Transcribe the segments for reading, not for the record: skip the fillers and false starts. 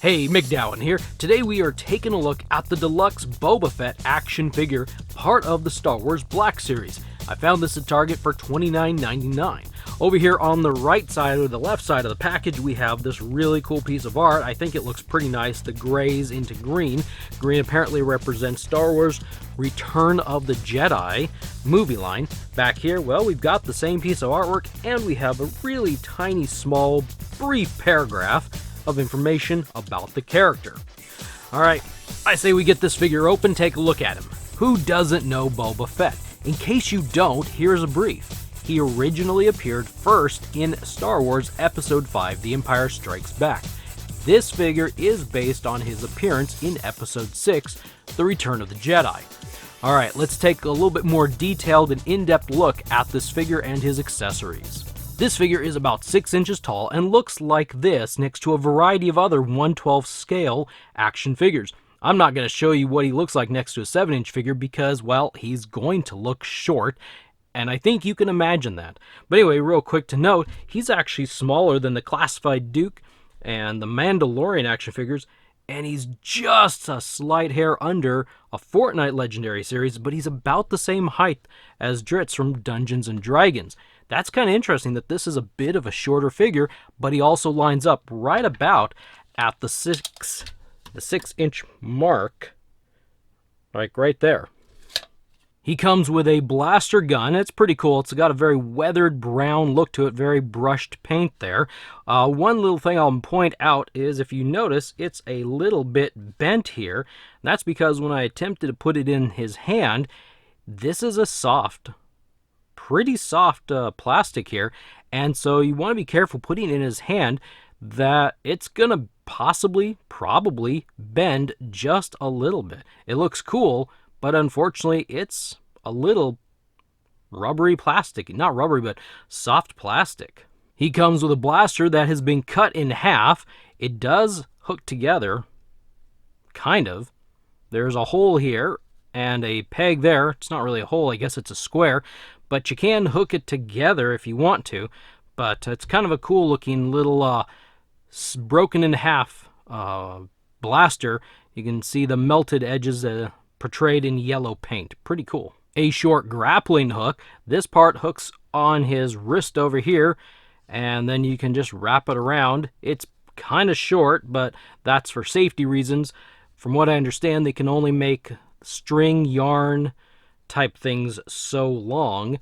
Hey, MacDowin here. Today we are taking a look at the deluxe Boba Fett action figure, part of the Star Wars Black Series. I found this at Target for $29.99. Over here on the right side or the left side of the package, we have this really cool piece of art. I think it looks pretty nice. The grays into green. Green apparently represents Star Wars Return of the Jedi movie line. Back here, well, we've got the same piece of artwork, and we have a really tiny, small, brief paragraph of information about the character. Alright, I say we get this figure open, take a look at him. Who doesn't know Boba Fett? In case you don't, here's a brief. He originally appeared first in Star Wars Episode 5, The Empire Strikes Back. This figure is based on his appearance in Episode 6, The Return of the Jedi. Alright, let's take a little bit more detailed and in-depth look at this figure and his accessories. This figure is about 6 inches tall and looks like this next to a variety of other 1/12 scale action figures. I'm not going to show you what he looks like next to a 7-inch figure because, well, he's going to look short, and I think you can imagine that. But anyway, real quick to note, he's actually smaller than the Classified Duke and the Mandalorian action figures, and he's just a slight hair under a Fortnite Legendary series, but he's about the same height as Dritz from Dungeons & Dragons. That's kind of interesting that this is a bit of a shorter figure, but he also lines up right about at the 6-inch mark, like right there. He comes with a blaster gun. It's pretty cool. It's got a very weathered brown look to it, very brushed paint there. One little thing I'll point out is if you notice, it's a little bit bent here. That's because when I attempted to put it in his hand, this is a pretty soft plastic here, and so you want to be careful putting it in his hand that it's gonna probably bend just a little bit. It looks cool, but unfortunately it's a little rubbery plastic. Not rubbery, but soft plastic. He comes with a blaster that has been cut in half. It does hook together, kind of. There's a hole here and a peg there. It's not really a hole, I guess it's a square, but you can hook it together if you want to. But it's kind of a cool looking little broken in half blaster. You can see the melted edges portrayed in yellow paint. Pretty cool. A short grappling hook. This part hooks on his wrist over here, and then you can just wrap it around. It's kind of short, but that's for safety reasons. From what I understand, they can only make string, yarn type things so long.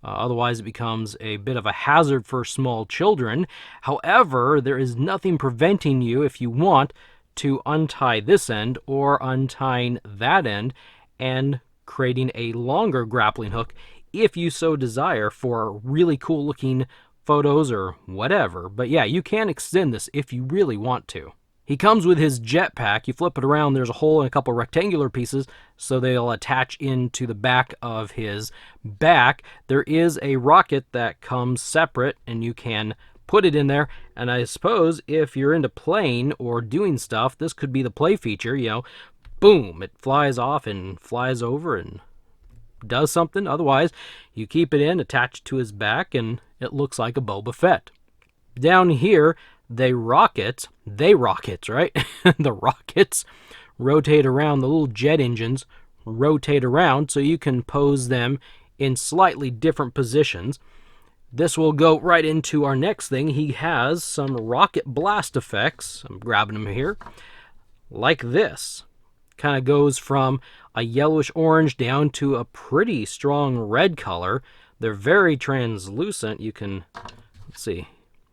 Otherwise, it becomes a bit of a hazard for small children. However, there is nothing preventing you, if you want, to untie this end or untying that end and creating a longer grappling hook if you so desire for really cool looking photos or whatever. But yeah, you can extend this if you really want to. He comes with his jetpack. You flip it around, there's a hole in a couple rectangular pieces, so they'll attach into the back of his back. There is a rocket that comes separate, and you can put it in there. And I suppose if you're into playing or doing stuff, this could be the play feature. You know, boom, it flies off and flies over and does something. Otherwise, you keep it in, attached to his back, and it looks like a Boba Fett. Down here, the rockets, right? The rockets rotate around, the little jet engines rotate around, so you can pose them in slightly different positions. This will go right into our next thing. He has some rocket blast effects. I'm grabbing them here. Like this. Kind of goes from a yellowish orange down to a pretty strong red color. They're very translucent. You can,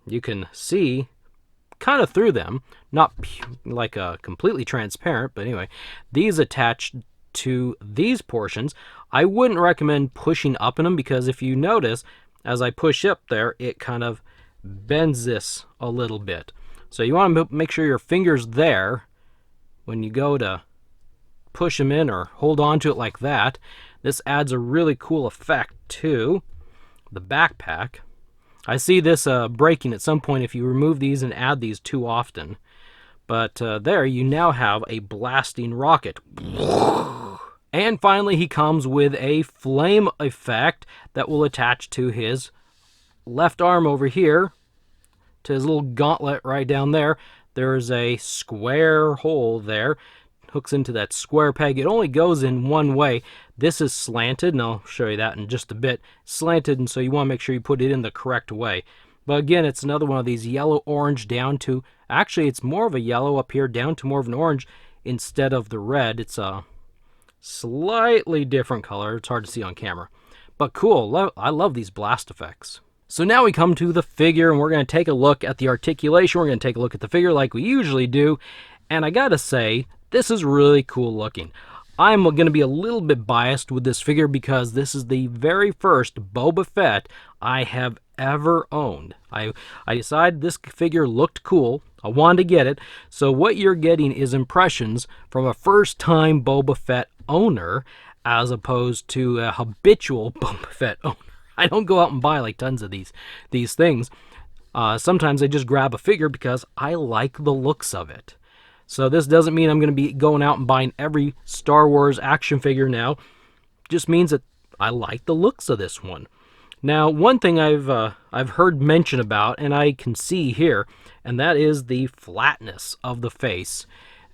you can see kind of through them, not like a completely transparent, but anyway, these attach to these portions. I wouldn't recommend pushing up in them because if you notice, as I push up there, it kind of bends this a little bit. So you want to make sure your finger's there when you go to push them in or hold on to it like that. This adds a really cool effect to the backpack. I see this breaking at some point if you remove these and add these too often. But there, you now have a blasting rocket. And finally, he comes with a flame effect that will attach to his left arm over here, to his little gauntlet right down there. there's a square hole there, hooks into that square peg. It only goes in one way. This is slanted, and I'll show you that in just a bit. Slanted, and so you want to make sure you put it in the correct way. But again, it's another one of these yellow-orange down to, actually it's more of a yellow up here down to more of an orange instead of the red. It's a slightly different color. It's hard to see on camera. But cool, I love these blast effects. So now we come to the figure, and we're going to take a look at the articulation. We're going to take a look at the figure like we usually do. And I gotta say, this is really cool looking. I'm going to be a little bit biased with this figure because this is the very first Boba Fett I have ever owned. I decided this figure looked cool. I wanted to get it. So what you're getting is impressions from a first-time Boba Fett owner as opposed to a habitual Boba Fett owner. I don't go out and buy like tons of these things. Sometimes I just grab a figure because I like the looks of it. So this doesn't mean I'm going to be going out and buying every Star Wars action figure now. It just means that I like the looks of this one. Now, one thing I've heard mention about, and I can see here, and that is the flatness of the face.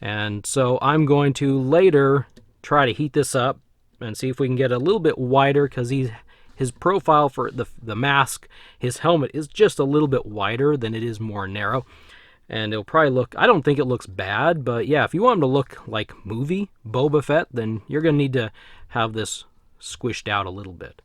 And so I'm going to later try to heat this up and see if we can get a little bit wider, because his profile for the mask, his helmet, is just a little bit wider than it is more narrow. And it'll probably look, I don't think it looks bad, but yeah, if you want him to look like movie Boba Fett, then you're going to need to have this squished out a little bit.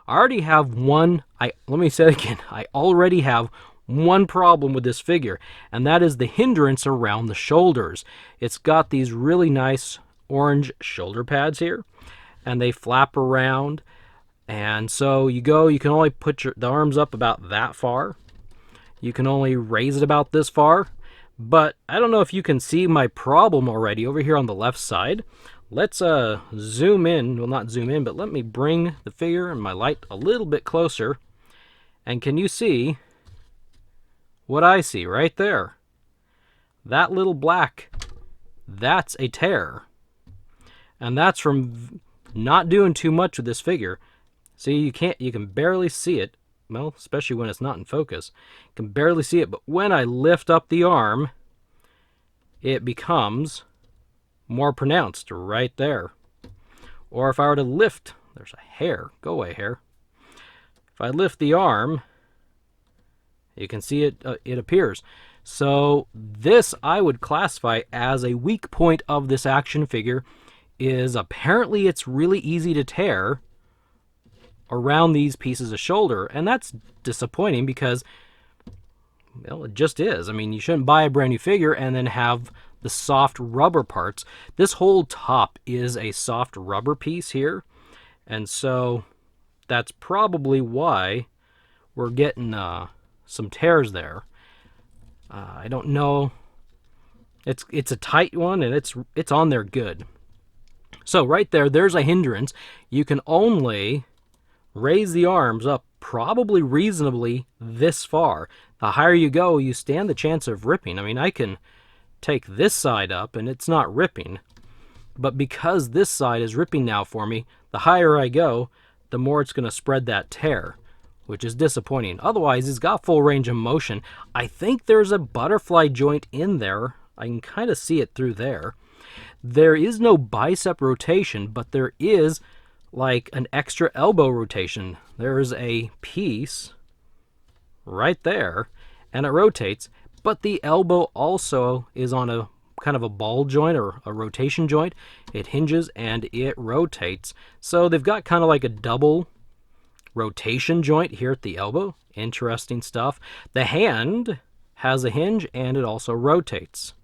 I already have let me say it again, I already have one problem with this figure, and that is the hindrance around the shoulders. It's got these really nice orange shoulder pads here, and they flap around, and so you can only put the arms up about that far. You can only raise it about this far, but I don't know if you can see my problem already over here on the left side. Let's zoom in, well, not zoom in, but let me bring the figure and my light a little bit closer, and can you see what I see right there? That little black, that's a tear, and that's from not doing too much with this figure. See, you can barely see it. Well, especially when it's not in focus. You can barely see it, but when I lift up the arm, it becomes more pronounced right there. Or if I were to lift, there's a hair, go away hair. If I lift the arm, you can see it appears. So this I would classify as a weak point of this action figure, is apparently it's really easy to tear around these pieces of shoulder, and that's disappointing because, well, it just is. I mean, you shouldn't buy a brand new figure and then have the soft rubber parts. This whole top is a soft rubber piece here, and so that's probably why we're getting some tears there. I don't know. It's a tight one, and it's on there good. So right there's a hindrance. You can only raise the arms up probably reasonably this far. The higher you go, you stand the chance of ripping. I mean, I can take this side up and it's not ripping, but because this side is ripping now for me, the higher I go, the more it's going to spread that tear, which is disappointing. Otherwise, it's got full range of motion. I think there's a butterfly joint in there. I can kind of see it through there. There is no bicep rotation, but there is like an extra elbow rotation. There's a piece right there, and it rotates, but the elbow also is on a kind of a ball joint or a rotation joint. It hinges and it rotates. So they've got kind of like a double rotation joint here at the elbow. Interesting stuff. The hand has a hinge and it also rotates.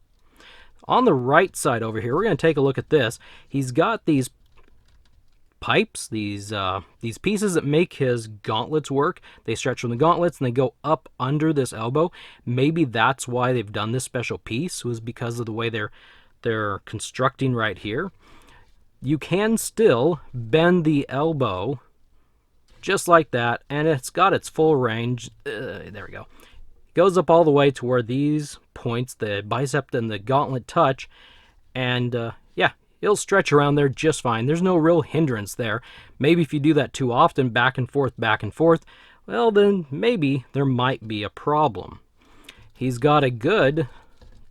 On the right side over here, we're going to take a look at this. He's got these pipes, these pieces that make his gauntlets work. They stretch from the gauntlets and they go up under this elbow. Maybe that's why they've done this special piece, was because of the way they're constructing right here. You can still bend the elbow just like that, and it's got its full range. There we go. It goes up all the way to where these points, the bicep and the gauntlet, touch, and yeah, it'll stretch around there just fine. There's no real hindrance there. Maybe if you do that too often, back and forth, well, then maybe there might be a problem. He's got a good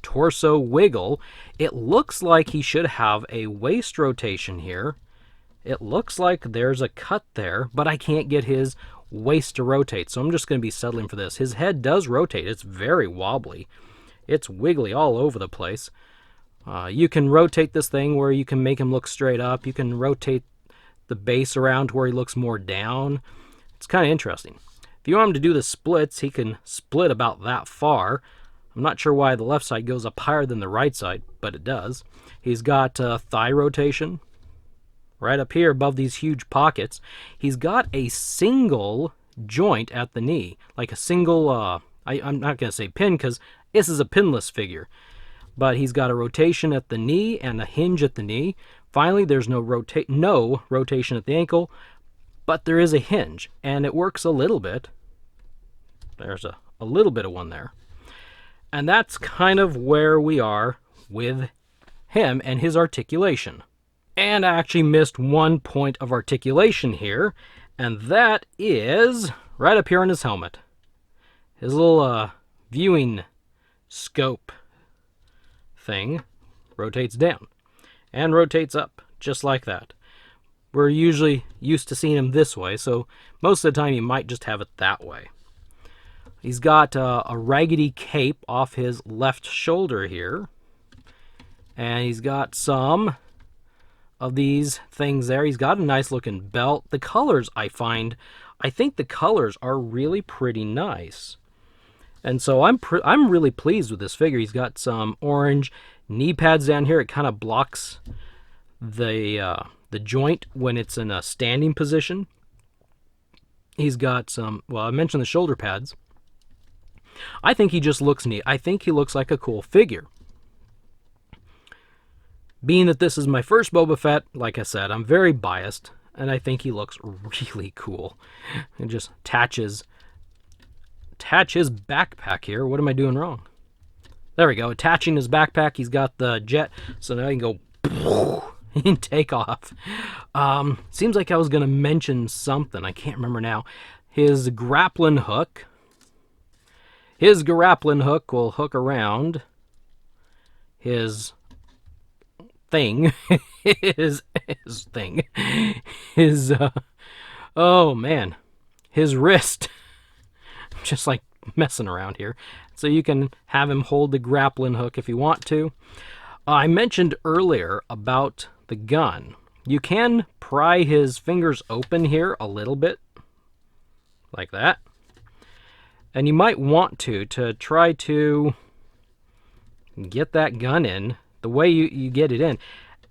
torso wiggle. It looks like he should have a waist rotation here. It looks like there's a cut there, but I can't get his waist to rotate, so I'm just going to be settling for this. His head does rotate. It's very wobbly. It's wiggly all over the place. You can rotate this thing where you can make him look straight up. You can rotate the base around to where he looks more down. It's kind of interesting. If you want him to do the splits, he can split about that far. I'm not sure why the left side goes up higher than the right side, but it does. He's got thigh rotation right up here above these huge pockets. He's got a single joint at the knee, like a single, I'm not going to say pin because this is a pinless figure. But he's got a rotation at the knee and a hinge at the knee. Finally, there's no rotation at the ankle, but there is a hinge, and it works a little bit. There's a little bit of one there. And that's kind of where we are with him and his articulation. And I actually missed one point of articulation here, and that is right up here on his helmet. His little viewing scope thing rotates down and rotates up just like that. We're usually used to seeing him this way, so most of the time you might just have it that way. He's got a raggedy cape off his left shoulder here, and he's got some of these things there. He's got a nice looking belt. The colors I think the colors are really pretty nice. And so I'm really pleased with this figure. He's got some orange knee pads down here. It kind of blocks the joint when it's in a standing position. He's got some, well, I mentioned the shoulder pads. I think he just looks neat. I think he looks like a cool figure. Being that this is my first Boba Fett, like I said, I'm very biased, and I think he looks really cool. It just attach his backpack here. What am I doing wrong? There we go. Attaching his backpack. He's got the jet, so now he can go and take off. Seems like I was going to mention something. I can't remember now. His grappling hook. His grappling hook will hook around his thing. his thing. His, oh man. His wrist. Just like messing around here. So you can have him hold the grappling hook if you want to. I mentioned earlier about the gun. You can pry his fingers open here a little bit. Like that. And you might want to try to get that gun in the way you get it in.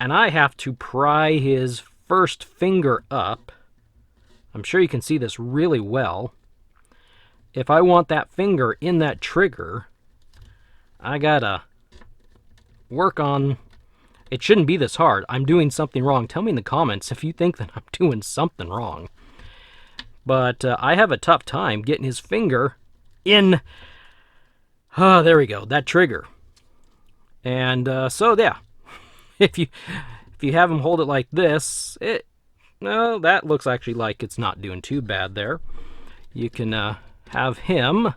And I have to pry his first finger up. I'm sure you can see this really well. If I want that finger in that trigger, I gotta work on... It shouldn't be this hard. I'm doing something wrong. Tell me in the comments if you think that I'm doing something wrong. But I have a tough time getting his finger in... Oh, there we go. That trigger. And so, yeah. If you have him hold it like this, no, that looks actually like it's not doing too bad there. You can... have him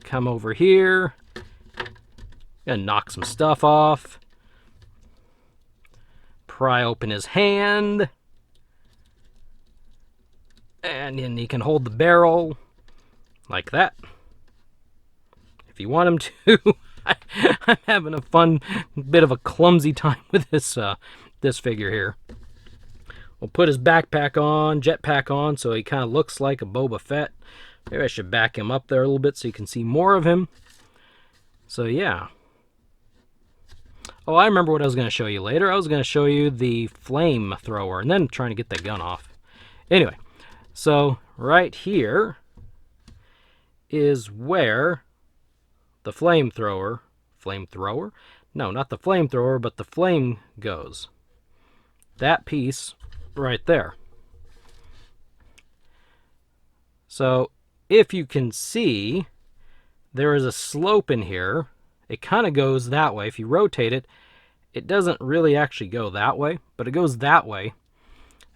come over here and knock some stuff off. Pry open his hand. And then he can hold the barrel like that. If you want him to. I'm having a fun bit of a clumsy time with this figure here. We'll put his backpack on, jetpack on, so he kind of looks like a Boba Fett. Maybe I should back him up there a little bit so you can see more of him. So, yeah. Oh, I remember what I was going to show you later. I was going to show you the flamethrower, and then trying to get the gun off. Anyway, so right here is where the flamethrower... Flamethrower? No, not the flamethrower, but the flame goes. That piece... right there. So if you can see, there is a slope in here. It kind of goes that way. If you rotate it, it doesn't really actually go that way, but it goes that way.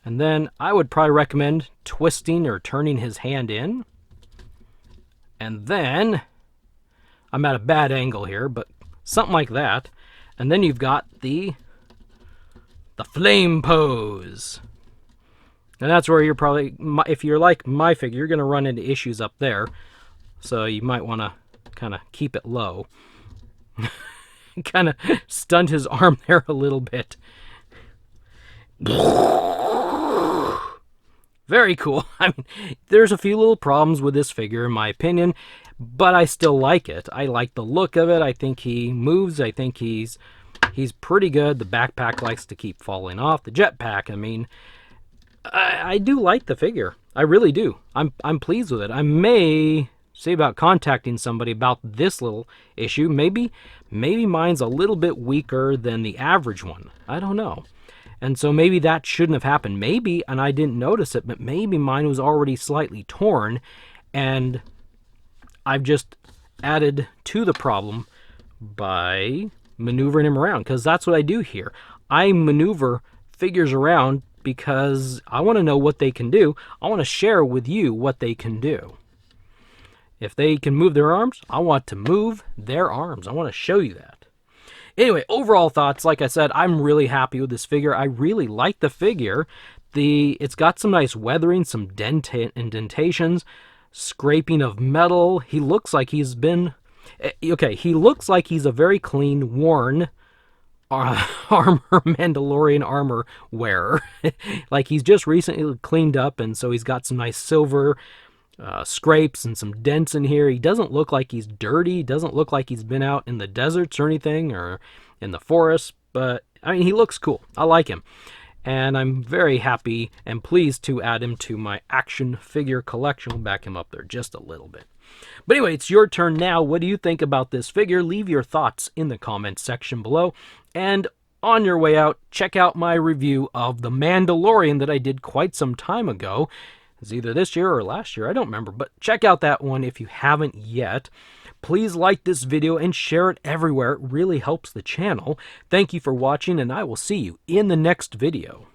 And then I would probably recommend twisting or turning his hand in. And then I'm at a bad angle here, but something like that. And then you've got the flame pose. And that's where you're probably, if you're like my figure, you're going to run into issues up there. So you might want to kind of keep it low. Kind of stunned his arm there a little bit. Very cool. I mean, there's a few little problems with this figure, in my opinion, but I still like it. I like the look of it. I think he moves. I think he's pretty good. The backpack likes to keep falling off. The jetpack, I mean, I do like the figure. I really do. I'm pleased with it. I may say about contacting somebody about this little issue. Maybe mine's a little bit weaker than the average one. I don't know. And so maybe that shouldn't have happened. Maybe, and I didn't notice it, but maybe mine was already slightly torn, and I've just added to the problem by maneuvering him around, because that's what I do here. I maneuver figures around because I want to know what they can do. I want to share with you what they can do. If they can move their arms, I want to move their arms. I want to show you that. Anyway, overall thoughts, like I said, I'm really happy with this figure. I really like the figure. It's got some nice weathering, some indentations, scraping of metal. He looks like he's been... Okay, he looks like he's a very clean, worn Mandalorian armor wearer. Like he's just recently cleaned up, and so he's got some nice silver scrapes and some dents in here. He doesn't look like he's dirty. He doesn't look like he's been out in the deserts or anything, or in the forest, but I mean, he looks cool. I like him. And I'm very happy and pleased to add him to my action figure collection. We'll back him up there just a little bit. But anyway, it's your turn now. What do you think about this figure? Leave your thoughts in the comments section below. And on your way out, check out my review of The Mandalorian that I did quite some time ago. It's either this year or last year, I don't remember, but check out that one if you haven't yet. Please like this video and share it everywhere. It really helps the channel. Thank you for watching, and I will see you in the next video.